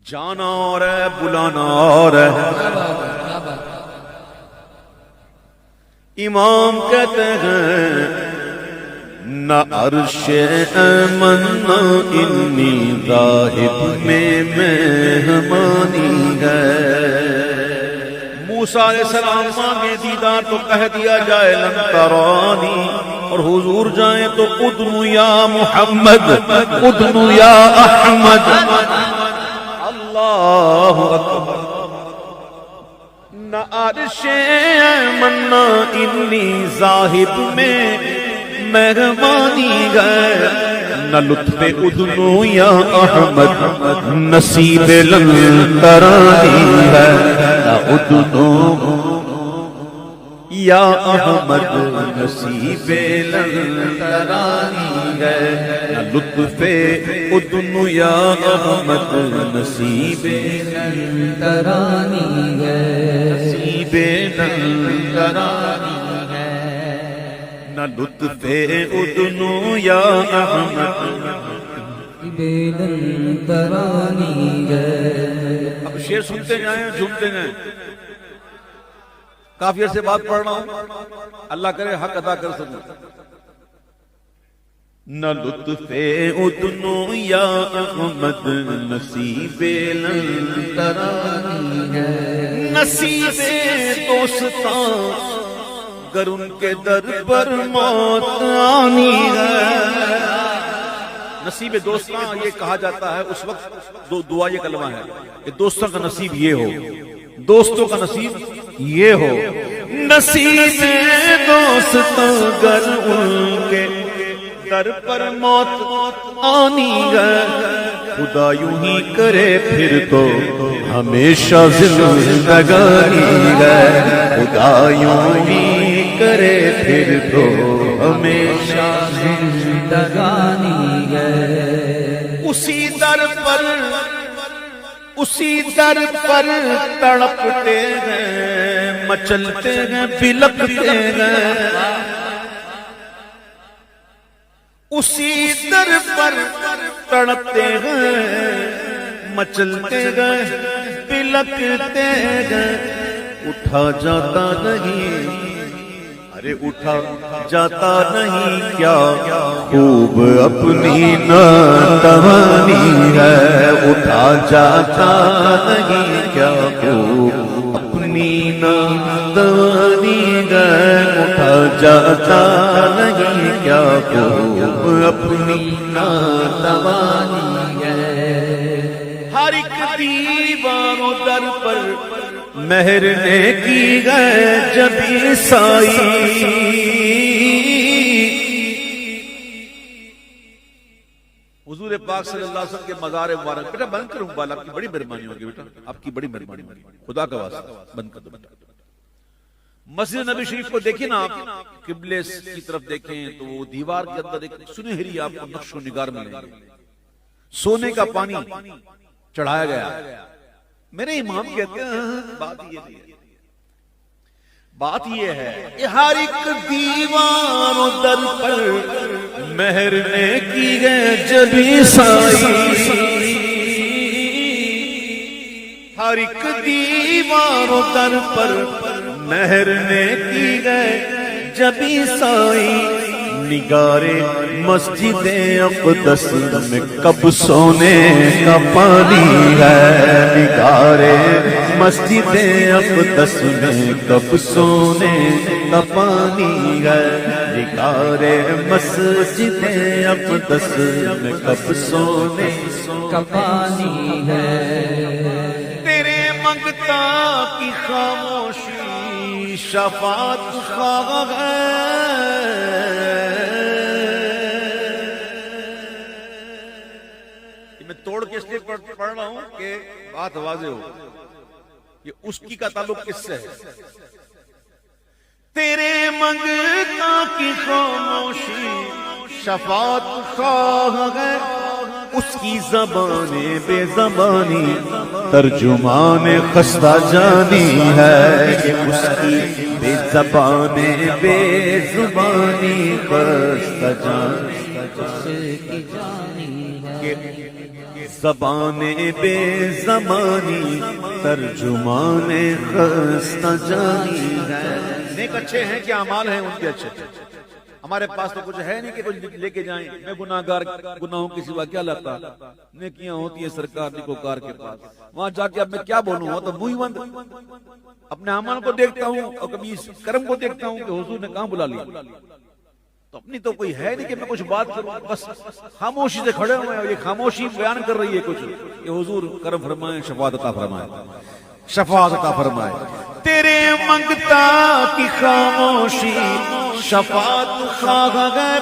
جانا اور ہے بلانا اور ہے. امام کہتے ہیں نہ عرش ایمن نہ انی ذاہب میں مہمانی ہے. موسیٰ علیہ السلام مانگے دیدار تو کہہ دیا جائے لن ترانی، اور حضور جائیں تو ادنو یا محمد ادنو یا احمد. اللہ اکبر. نہ عرش ایمن نہ انی ذاہب میں مہمانی ہے، نہ لطف ادنو یا احمد نصیب لن ترانی ہے. نہ ادنو یا احمد نصیب لن ترانی ہے، نہ لطف ادنو یا احمد نصیب لن ترانی ہے. نصیب لن ترانی ہے، نہ لطف ادنو یا احمد لن ترانی ہے. اب شعر سنتے جائیں جھومتے جائیں. کافی عرصے بعد پڑھ رہا ہوں، اللہ کرے حق ادا کر سکوں. نہ لطف ادنو یا احمد نصیب لن ترانی ہے، نصیب دوستاں گر ان کے در پر موت آنی ہے. نصیب دوستاں یہ کہا جاتا ہے اس وقت دعا یہ کلمہ ہے کہ دوستوں کا نصیب یہ ہو، دوستوں کا نصیب یہ ہو. نصیب دوستاں گر ان کے در پر موت آنی ہے، خدا یوں ہی کرے پھر تو ہمیشہ زندگانی ہے. خدا یوں ہی کرے پھر تو ہمیشہ زندگانی ہے. اسی در پر تڑپتے ہیں، مچلتے ہیں، بلکتے ہیں. اسی در پر تڑپتے ہیں، مچلتے ہیں، بلکتے ہیں. اٹھا جاتا نہیں، ارے اٹھا جاتا نہیں کیا خوب اپنی ناتوانی ہے. اٹھا جاتا نہیں کیا خوب اپنی ناتوانی ہے. اٹھا جاتا نہیں کیا خوب اپنی ناتوانی ہے. ہر ایک دیواروں در پر مہر نے کی گئے جب عیسائی. حضور پاک صلی اللہ علیہ وسلم کے مزار مبارک. بیٹا بند کروں بال، آپ کی بڑی مہربانی ہوگی بیٹا، آپ کی بڑی مہربانی ہوگی، خدا کا واسطہ بند کر دو. مسجد نبی شریف کو دیکھیں نا آپ، قبلے کی طرف دیکھیں تو وہ دیوار کے اندر ایک سنہری آپ کو نقش و نگار ملیں گے، سونے کا پانی چڑھایا گیا. میرے امام کہتے ہیں بات یہ ہے کہ ہر ایک دیوار در پر مہر نے کی گئے جب عیسائی. ہر ایک دیوار در پر مہر نے کی گئے جب عیسائی. نگارے مسجد اقدس میں کب سونے کا پانی ہے. نگارے مسجد اقدس میں کب سونے کا پانی ہے. نگارے مسجد اقدس میں کب سونے کا پانی ہے. تیرے منگتا کی خاموشی شفاعت خواہ ہے. توڑ کے اس لیے پڑھ رہا ہوں کہ بات واضح ہو. یہ اس کی کا تعلق کس سے ہے؟ تیرے منگتا کی خاموشی شفاعت خواہ ہے. اس کی زبان بے زبانی ترجمان خستہ جانی ہے. اس کی بے زبان بے زبانی خستہ جانی زبان بے زبانی ترجمان خستہ جانی ہے. نیک اچھے ہیں کہ اعمال ہیں ان کے اچھے. ہمارے پاس تو کچھ ہے نہیں کہ کچھ لے کے جائیں. میں گناہگار گناہوں کے سوا کیا لاتا. نیکیاں ہوتی ہیں سرکار نیکوکار کے پاس. وہاں جا کے اب میں کیا بولوں, وہ تو منہ بند. اپنے اعمال کو دیکھتا ہوں اور کبھی اس کرم کو دیکھتا ہوں کہ حضور نے کہاں بلا لیا. تو اپنی تو کوئی ہے نہیں کہ میں کچھ بات کروں. بس خاموشی سے کھڑے ہوئے ہیں اور یہ خاموشی بیان کر رہی ہے کچھ کہ حضور کرم فرمائیں, شفاعت عطا فرمائیں, شفاعت عطا فرمائیں. تیرے منگتا کی خاموشی شفاعت خواہ ہے,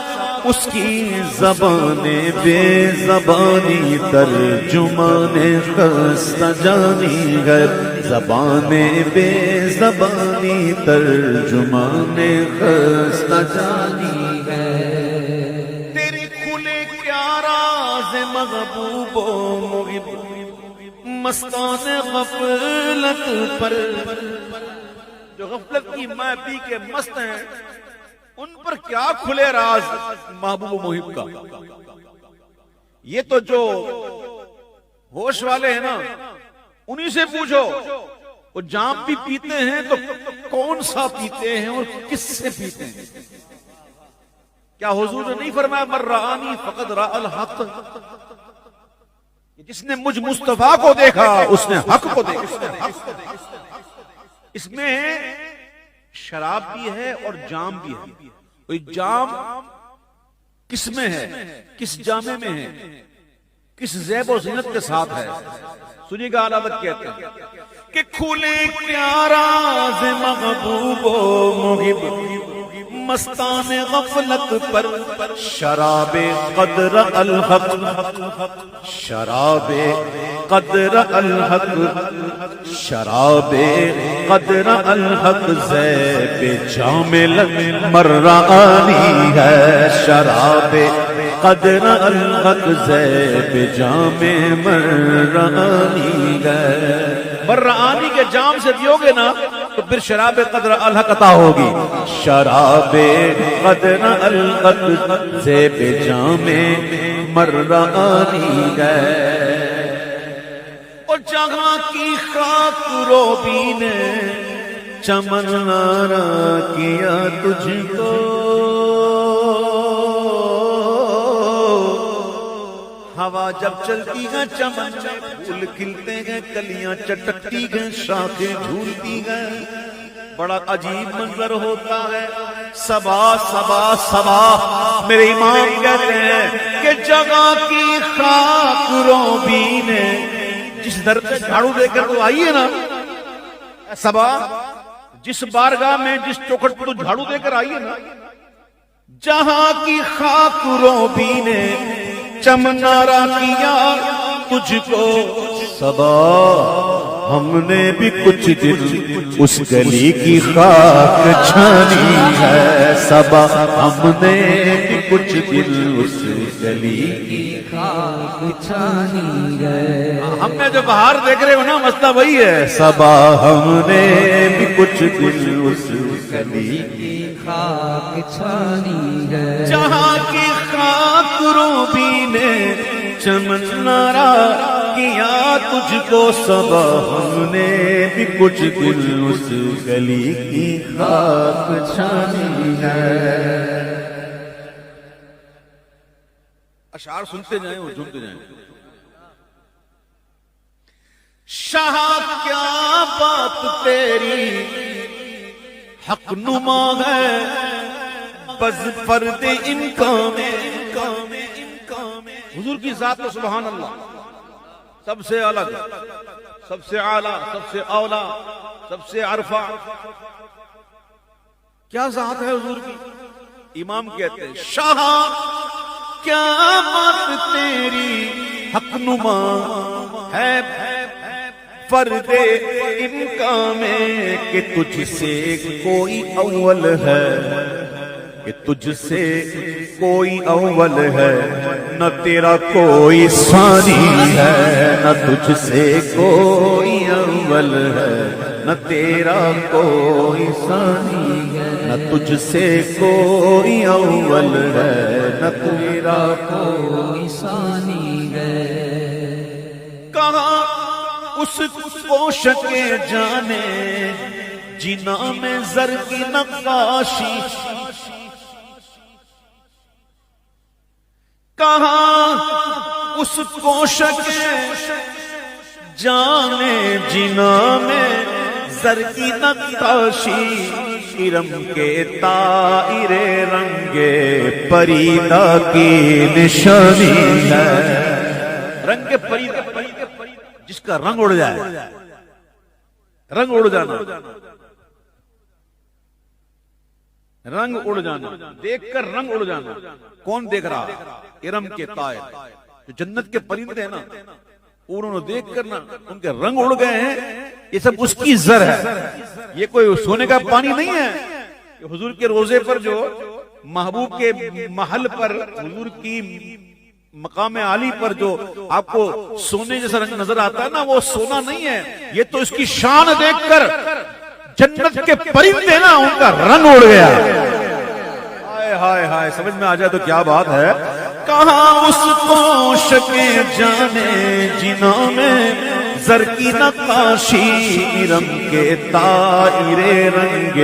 اس کی زبان بے زبانی ترجمان خستہ جانی ہے. زبان بے زبانی ترجمان خستہ جانی ہے. تیری کھلے کیا راز محبوب و محب, مستان غفلت پر, جو غفلت کی ماں پی کے مست ہیں ان پر کیا کھلے راز محبوب و محب کا. یہ تو جو ہوش والے ہیں نا انہی سے پوچھو, وہ جام بھی پیتے ہیں تو کون سا پیتے ہیں اور کس سے پیتے ہیں. کیا حضور نے نہیں فرمایا من رآنی فقد رأى الحق, جس نے مجھ مصطفیٰ کو دیکھا اس نے حق کو دیکھا. اس میں شراب بھی ہے اور جام بھی ہے. کوئی جام کس میں ہے, کس جامے میں ہے, کس زیب و زینت کے ساتھ ہے. سنیے گا علامت کہتے ہیں کہ کھلے کیا راز محبوب و محب, مستان غفلت پر شراب قدر الحق, شراب قدر الحق, شراب قدر الحق زیب جام مرانی ہے. شراب قدر الحق زیب جام مرانی ہے. مرانی کے جام سے پیو گے نا تو پھر شراب قدر الحق عطا ہوگی. شراب قدر الحق زیب جام مرانی ہے. اور جہاں کی خاک روبی نے چمن نارا کیا تجھ کو, ہوا جب چلتی ہے چمن میں پھول کھلتے ہیں, کلیاں چٹکتی ہیں, شاخیں جھولتی ہیں. بڑا عجیب منظر ہوتا ہے. صبا صبا صبا میرے امام کہتے ہیں کہ جگہ کی خاک روبی نے, جس در پہ جھاڑو دے کر تو آئی ہے نا صبا, جس بارگاہ میں جس چوکھٹ پہ تو جھاڑو دے کر آئی ہے نا, جہاں کی خاک روبی نے چمنارا کیا تجھ کو. صبا ہم نے بھی کچھ دن اس گلی کی خاک چھانی ہے. صبا ہم نے بھی کچھ دن اس گلی کی خاک چھانی ہے. ہم نے جو باہر دیکھ رہے ہو نا مسئلہ وہی ہے. صبا ہم نے بھی کچھ دن اس گلی کی خاک چھانی ہے. جہاں کی خاک روبی نے چمن نارا کیا تجھ کو. صبا ہم نے بھی کچھ دن اس گلی کی خاک چھانی ہے. اشعار سنتے جائیں اور جھومتے جائیں. شاہ کیا بات تیری حق نما ہے, بز فرد امکان میں. حضور کی ذات تو سبحان اللہ سب سے الگ, سب سے اعلیٰ, سب سے اولا, سب سے عرفہ. کیا ذات ہے حضور کی. امام کہتے ہیں شاہ کیا بات تیری حق نما ہے, فرد امکان میں, کہ تجھ سے کوئی اول ہے, کہ تجھ سے کوئی اول ہے, نہ تیرا کوئی ثانی ہے. نہ تجھ سے کوئی اول ہے, نہ تیرا کوئی ثانی ہے. نہ تجھ سے کوئی اول ہے, نہ تیرا کوئی ثانی ہے. کہاں اس کوش کے جانے جنا میں زر کی نقاشی، کہاں اس کوش کے جانے جنا میں زر کی نقاشی، ارم کے طائر رنگ پریدا کی نشانی ہے، رنگ پریدا جس کا رنگ اڑ جائے، رنگ اڑ جانا، رنگ اڑ جانا، دیکھ کر رنگ اڑ جانا، کون دیکھ رہا؟ ارم کے طائر، جو جنت کے پرندے ہیں نا، انہوں نے دیکھ کر نا ان کے رنگ اڑ گئے ہیں، یہ سب اس کی زر ہے، یہ کوئی سونے کا پانی نہیں ہے۔ حضور کے روزے پر جو محبوب کے محل پر حضور کی مقام عالی پر جو آپ کو سونے جیسا رنگ نظر آتا ہے نا، وہ سونا نہیں ہے، یہ تو اس کی شان دیکھ کر جنت کے پرندے نا ان کا رنگ اڑ گیا۔ ہائے ہائے ہائے، سمجھ میں آ جائے تو کیا بات ہے۔ کہاں اس کوش کے جانے جنوں میں زر کی نقاشی، ارم کے طائر رنگ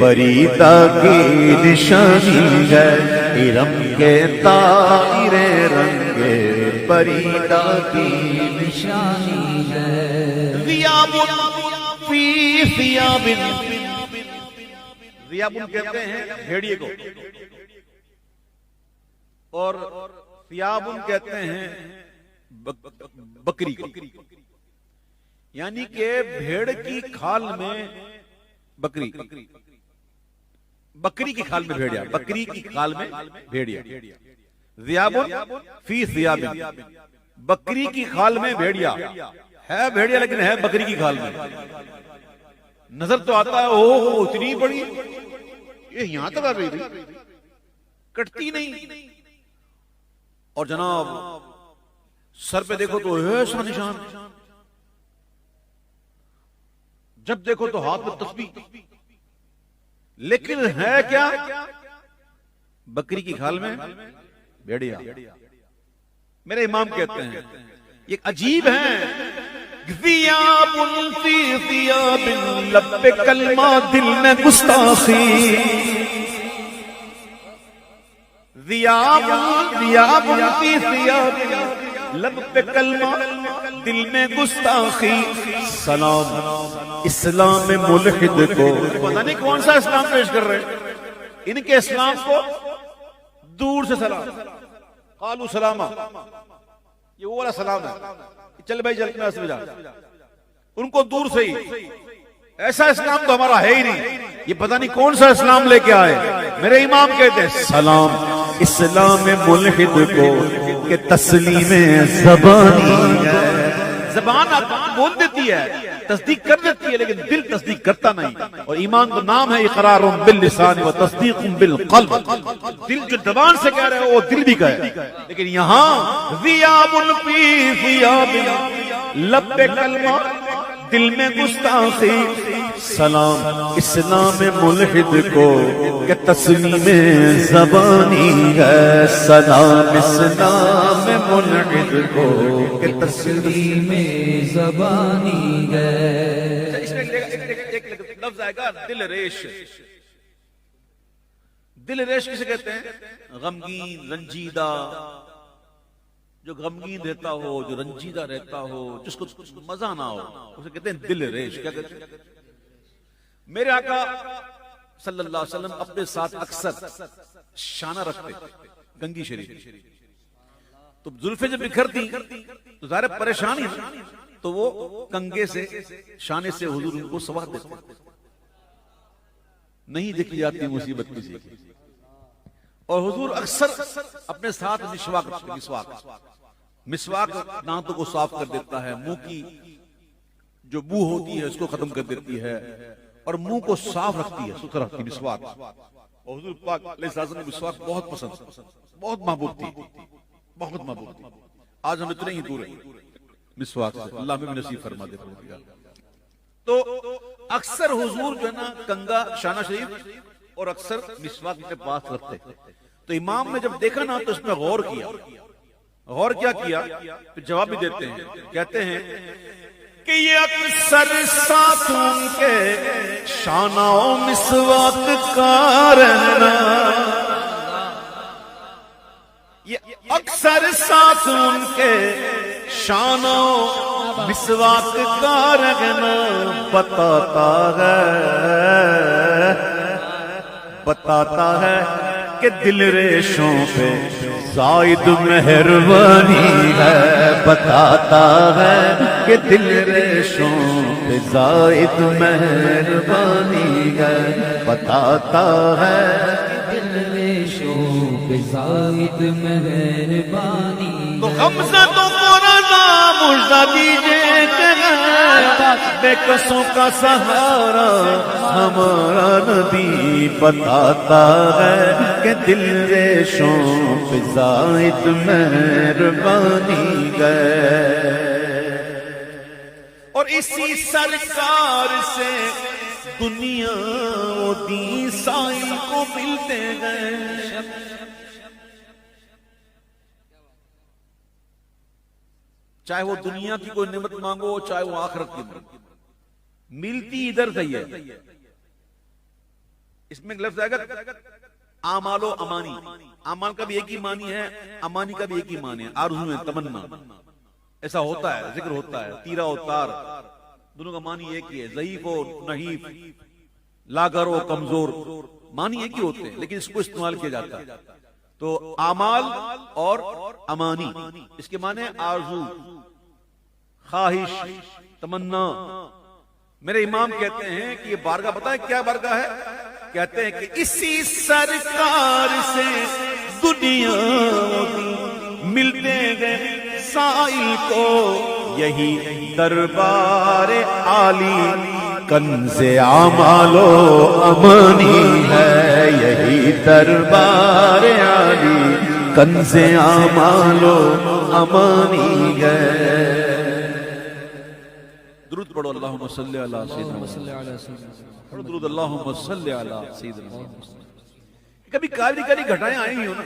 پریدا کی نشانی ہے، ارم کے طائر رنگ پریدا کی نشانی ہے۔ ذیاب فی ثیاب، ذیاب کہتے ہیں بھیڑیے کو، اور ثیاب کہتے ہیں بکری کو، یعنی کہ بھیڑ کی کھال میں بکری، بکری کی کھال میں بھیڑیا، بکری کی کھال میں بھیڑیا۔ ذیاب فی ثیاب، بکری کی کھال میں بھیڑیا، ہے بھیڑیا لیکن ہے بکری کی کھال میں۔ نظر تو آتا ہے اوہ اتنی بڑی، یہ یہاں تک آ گئی تھی، کٹتی نہیں، اور جناب سر پہ دیکھو تو ایسا نشان، جب دیکھو تو ہاتھ میں تسبیح، لیکن ہے کیا؟ بکری کی کھال میں بھیڑیا۔ میرے امام کہتے ہیں یہ عجیب ہے، ذیاب فی ثیاب، لب پہ کلمہ دل میں گستاخی، ذیاب فی ثیاب، لب پہ کلمہ دل میں گستاخی، سلام اسلام ملحد کو، پتہ نہیں کون سا اسلام پیش کر رہے، ان کے اسلام کو دور سے سلام، قالوا سلاما، یہ وہ والا سلام ہے، چل بھائی چل میں سے جا، ان کو دور سے ہی، ایسا اسلام تو ہمارا ہے ہی نہیں، یہ پتہ نہیں کون سا اسلام لے کے آئے۔ میرے امام کہتے ہیں سلام اسلام ملحد کو کہ تسلیم زبانی ہے، زبان بول دیتی ہے، تصدیق کر دیتی ہے، لیکن دل تصدیق کرتا نہیں، اور ایمان کا نام ہے اقرار باللسان و تصدیق بالقلب، دل جو زبان سے کہہ رہے ہو وہ دل بھی کہے، لیکن یہاں ذیاب فی ثیاب، لب پہ کلمہ دل میں گستاخی، سلام اسلام ملحد کو کہ تسلیم زبانی ہے، سلام اسلام ملحد کو کہ تسلیم زبانی ہے۔ اس میں ایک لفظ آئے گا دل ریش، دل ریش کسے کہتے ہیں؟ غمگین رنجیدہ، جو غمگین رہتا ہو، جو رنجیدہ رہتا ہو، جس کو مزہ نہ ہو، اسے کہتے ہیں دل ریش۔ کیا کہتے ہیں؟ میرے آقا صلی اللہ علیہ وسلم اپنے ساتھ اکثر شانہ رکھتے، گنگی شریف، تو زلفیں جب بکھرتی تو ظاہر پریشانی، تو وہ کنگے سے شانے سے حضور ان کو سوار دیتے، نہیں دیکھی جاتی مصیبت کسی کی، اور حضور اکثر اپنے ساتھ مسواک دانتوں کو صاف کر دیتا ہے، منہ کی جو بو ہوتی ہے اس کو ختم کر دیتی ہے، اور منہ کو صاف رکھتی ہے، ستھرا رکھتی مسواک، اور حضور پاک علیہ السلام نے مسواک بہت پسند، بہت محبوب تھی، بہت محبوب تھی۔ آج ہم اتنے ہی دور ہیں مسواک سے، اللہ ہمیں نصیب فرما دے۔ تو اکثر حضور جو ہے نا کنگا شانہ شریف اور اکثر مسواک کے پاس رکھتے، تو امام نے جب دیکھا نا تو اس میں غور کیا، غور کیا پھر جواب بھی دیتے ہیں، کہتے ہیں کہ یہ اکثر ساتھوں کے شانہ و مسواک کا رہنا، یہ اکثر ساتھوں کے شانہ و مسواک کا رہنا بتاتا ہے کہ دل ریشوں پہ زائد مہربانی ہے، بتاتا ہے کہ دل ریشوں پہ زائد مہربانی ہے، بتاتا ہے کہ دل ریشوں پہ زائد مہربانی تو غمزہ تو قرآن مجھا دیجئے کہ بے کسوں کا سہارا ہمارا نبی، بتاتا ہے کہ دل ریشوں پہ زائد مہربانی ہے، اور اسی سرکار سے دنیا و دین سائل کو ملتے ہیں۔ چاہے وہ دنیا کی کوئی نعمت مانگو، چاہے وہ آخرت کی ملتی ادھر سے ہی ہے۔ اس میں ایک لفظ آئے گا اعمال و امانی، اعمال کا بھی ایک ہی معنی ہے، امانی کا بھی ایک ہی معنی ہے، آرزو ہے، تمنا، ایسا ہوتا ہے، ذکر ہوتا ہے، تیرا و تار دونوں کا معنی ایک ہی ہے، ضعیف و نحیف، لاغر و کمزور، معنی ایک ہی ہوتے ہیں لیکن اس کو استعمال کیا جاتا ہے۔ تو اعمال اور امانی اس کے معنی آرزو، خواہش، تمنا۔ میرے امام کہتے ہیں کہ یہ بارگاہ بتائیں کیا بارگاہ ہے، کہتے ہیں کہ اسی سرکار سے دنیا ملتے گئے سائل کو، یہی دربار عالی کنز اعمال و امانی ہے، یہی دربار عالی کنز اعمال و امانی ہے۔ درود پڑھو اللہم صلی علی سیدنا، درود اللہم صلی علی سیدنا۔ کبھی کالی کالی گھٹائیں آئی ہوں نا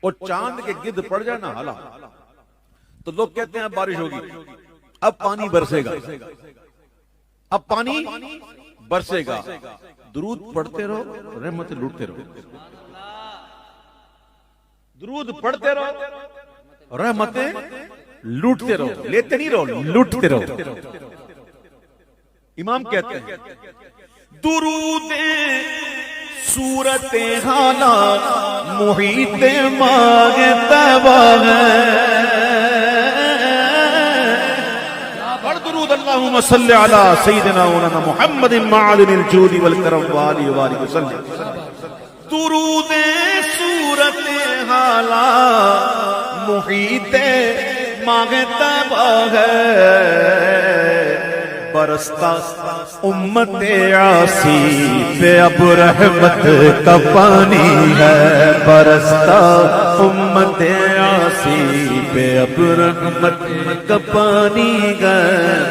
اور چاند کے گرد پڑ جائے نا حالا، تو لوگ کہتے ہیں بارش ہوگی، اب پانی برسے گا، اب پانی برسے گا۔ درود پڑھتے رہو، رحمت لوٹتے رہو، درود پڑھتے رہو، رحمتیں لوٹتے رہو، لیتے نہیں رہو، لوٹتے رہو۔ امام کہتے ہیں درود صورت حالات محیط مانگتا ہے، درود اللہم صلی علی سیدنا مولانا محمد معدن الجود والکرم وآلہ وآلہ وسلم۔ درود صورت حالات محیط مانگتا ہے، برستا امت عاصی پہ اب رحمت کا پانی ہے، برستا امت عاصی پہ اب رحمت کا پانی ہے،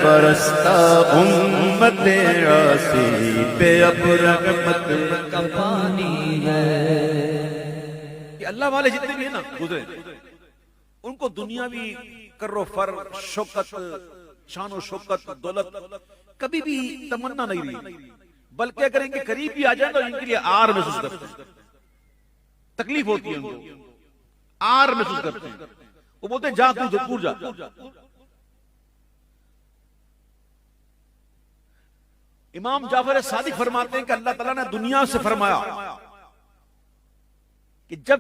برستا امت عاصی پہ اب رحمت کا پانی ہے۔ کہ اللہ والے جتنے بھی ہیں نا گزرے، ان کو دنیاوی کر و فر، شوکت، شان و شوکت، دولت کبھی بھی تمنا نہیں رہی، بلکہ اگر ان کے قریب بھی آ جائے تو ان کے لیے آر محسوس کرتے ہیں، تکلیف ہوتی ہے ان کو، آر محسوس کرتے ہیں، وہ بولتے ہیں جا تو دور جا۔ امام جعفر صادق فرماتے ہیں کہ اللہ تعالیٰ نے دنیا سے فرمایا کہ جب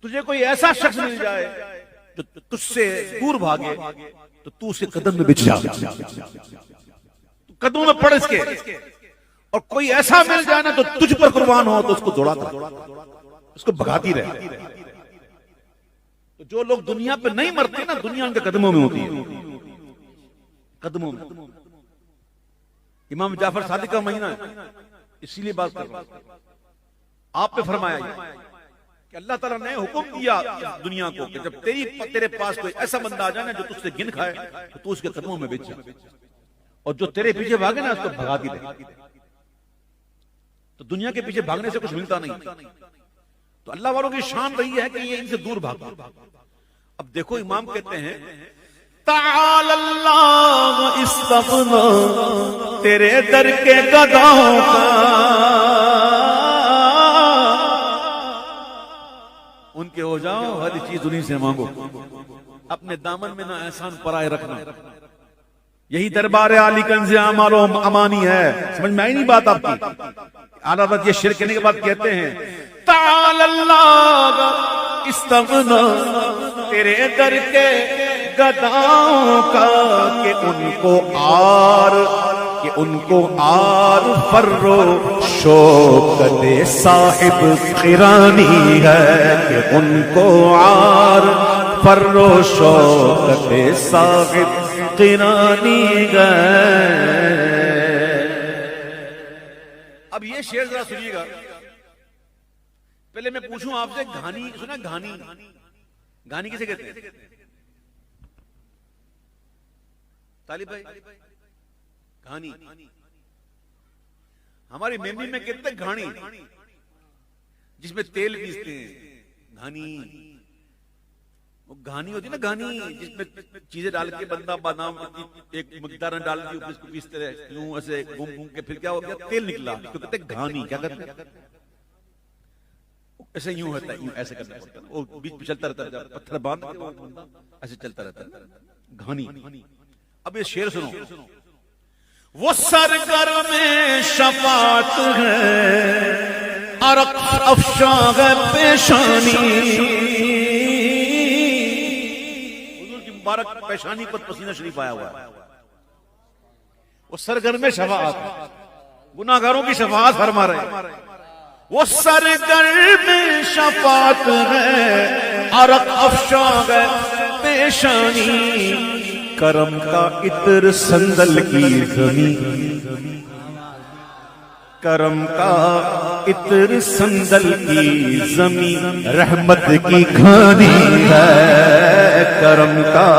تجھے کوئی ایسا شخص مل جائے جو تجھ سے دور بھاگے تو تو اسے قدم میں بچھ جا، قدموں میں پڑ اس کے، اور کوئی ایسا مل جائے نا تو تجھ پر قربان ہو تو اس کو دوڑا کر، اس کو بھگاتی رہے۔ تو جو لوگ دنیا پہ نہیں مرتے نا، دنیا ان کے قدموں میں ہوتی ہے، قدموں میں۔ امام جعفر صادق کا مہینہ ہے، اسی لیے بات کر رہا ہوں۔ آپ پہ فرمایا کہ اللہ تعالیٰ نے حکم دیا دنیا کو کہ جب تیرے پاس کوئی ایسا بندہ آ جائے نا جو تجھ سے گن کھائے تو تو اس کے قدموں میں بچ جا، اور جو تیرے پیچھے بھاگے نا اس کو بھگاتی رہے۔ تو دنیا کے پیچھے بھاگنے سے کچھ ملتا نہیں، تو اللہ والوں کی شان رہی ہے کہ یہ ان سے دور بھاگا۔ اب دیکھو امام کہتے ہیں تعال اللہ استغنا تیرے در کے گداؤں کا، ان کے ہو جاؤ، ہر چیز انہیں سے مانگو، اپنے دامن میں نہ احسان پرائے رکھنا. یہی دربار عالی کنز اعمال و امانی ہے. سمجھ میں آئی نہیں بات آپ کی؟ اعلیٰ حضرت یہ شرک کرنے کے بعد کہتے ہیں تعال اللہ استغنا تیرے در کے گداؤں کا، کہ ان کو آر فرو شوکت صاحب قرانی ہے، کہ ان کو آر فرو شوکت صاحب قرانی ہے. اب یہ شعر ذرا سنیے گا. پہلے میں پوچھوں آپ سے، گھانی سنا؟ گھانی کسے کہتے ہیں؟ طالب بھائی، گھانی ہماری میموری میں کہتے ہیں گھانی، جس میں تیل پیستے ہیں. گھانی وہ گھانی ہوتی ہے نا، گھانی جس میں چیزیں ڈال کے بندہ بادام ایک مقدار ڈال دی اس کو پیستے رہے، یوں ایسے گھوم گھوم کے پھر کیا ہو گیا؟ تیل نکلا. تو کہتے ہیں گھانی. کیا کرتے ہیں؟ ایسے یوں ہوتا ہے، یوں ایسے کرنا پڑتا ہے، وہ بیچ پہ چلتا رہتا ہے، پتھر باندھ کے ایسے چلتا رہتا ہے. گھانی. اب یہ شعر سنو. وہ سرگرم شفاعت ہے، عرق افشاں ہے پیشانی، حضور کی مبارک پیشانی پر پسینہ شریف آیا ہوا ہے. وہ سرگرم شفاعت ہے، گناہگاروں کی شفاعت فرما رہے ہیں. وہ سرگرم شفاعت ہے، عرق افشاں ہے پیشانی، کرم کا عطر سندل کی زمین، کرم کا عطر سندل کی زمین، رحمت کی گھانی ہے، کرم کا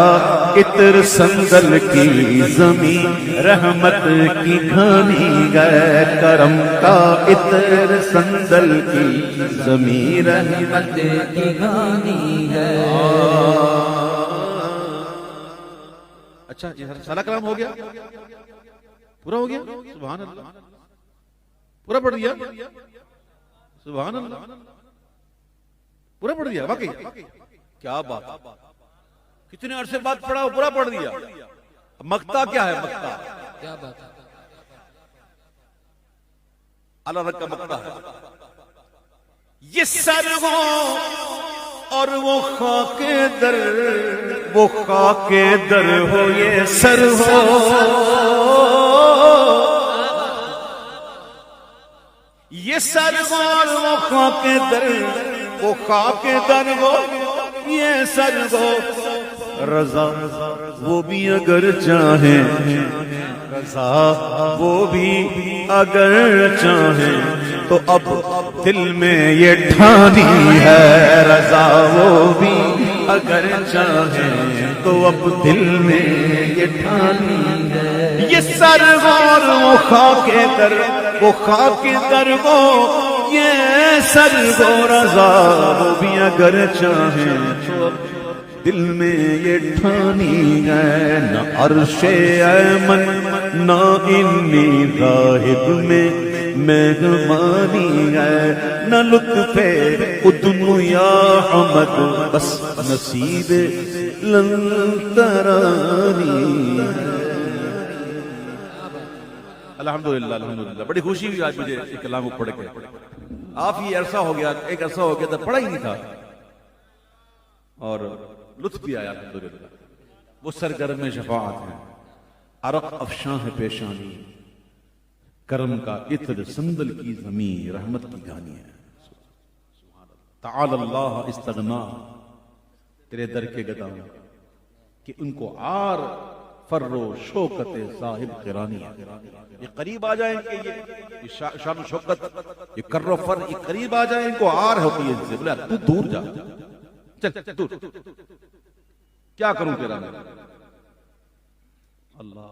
عطر سندل کی زمین، رحمت کی گھانی ہے، کرم کا عطر سندل کی زمین، رحمت کی گھانی ہے. اچھا جی، سارا کلام ہو گیا؟ پورا ہو گیا؟ سبحان اللہ. پورا پڑھ دیا؟ سبحان اللہ. پورا پڑھ دیا؟ واقعی کیا بات. کتنے عرصے بعد پڑھا، پورا پڑھ دیا. مقطع کیا ہے؟ مقطع کیا بات ہے؟ اللہ رکھ کا مقطع ہے. یہ سر ہو اور وہ خاک در، وہ خاک در ہو، یہ سر ہو، یہ سر ہو اور وہ خاک در، وہ خاک در ہو، یہ سر ہو. رضا وہ بھی اگر چاہیں، رضا وہ بھی اگر چاہیں، تو اب دل میں یہ ٹھانی ہے. رضا وہ بھی اگر چاہیں، تو اب دل میں یہ ٹھانی ہے. یہ سرور وہ خاک در، وہ خاک در وہ، یہ سرور رضا وہ بھی اگر چاہیں، تو اب دل میں یہ ٹھانی ہے. نہ عرش ایمن نہ انی ذاہب میں مہمانی ہے، نہ لطف ادن یا حمد بس نصیب لن ترانی. الحمدللہ الحمدللہ. بڑی خوشی ہوئی آج مجھے یہ کلام کو پڑھ کے. آپ یہ عرصہ ہو گیا، ایک عرصہ ہو گیا تھا پڑھا ہی نہیں تھا، اور لطف بھی آیا الحمدللہ. وہ سرگرم شفاعت ہے، عرق افشاں ہے پیشانی، کرم کا عطر سندل کی زمین، رحمت کی گھانی ہے. تعال اللہ استغنا تیرے در کے گداؤں، کہ ان کو آر فرو شوکت صاحب قرانی ہے. یہ قریب آ جائیں کہ یہ شان و شوکت، یہ کر و فر، یہ قریب آ جائیں، ان کو آر ہوتی ہے ان سے. بولے تو دور جا، چل دور، کیا کروں تیرا میں. اللہ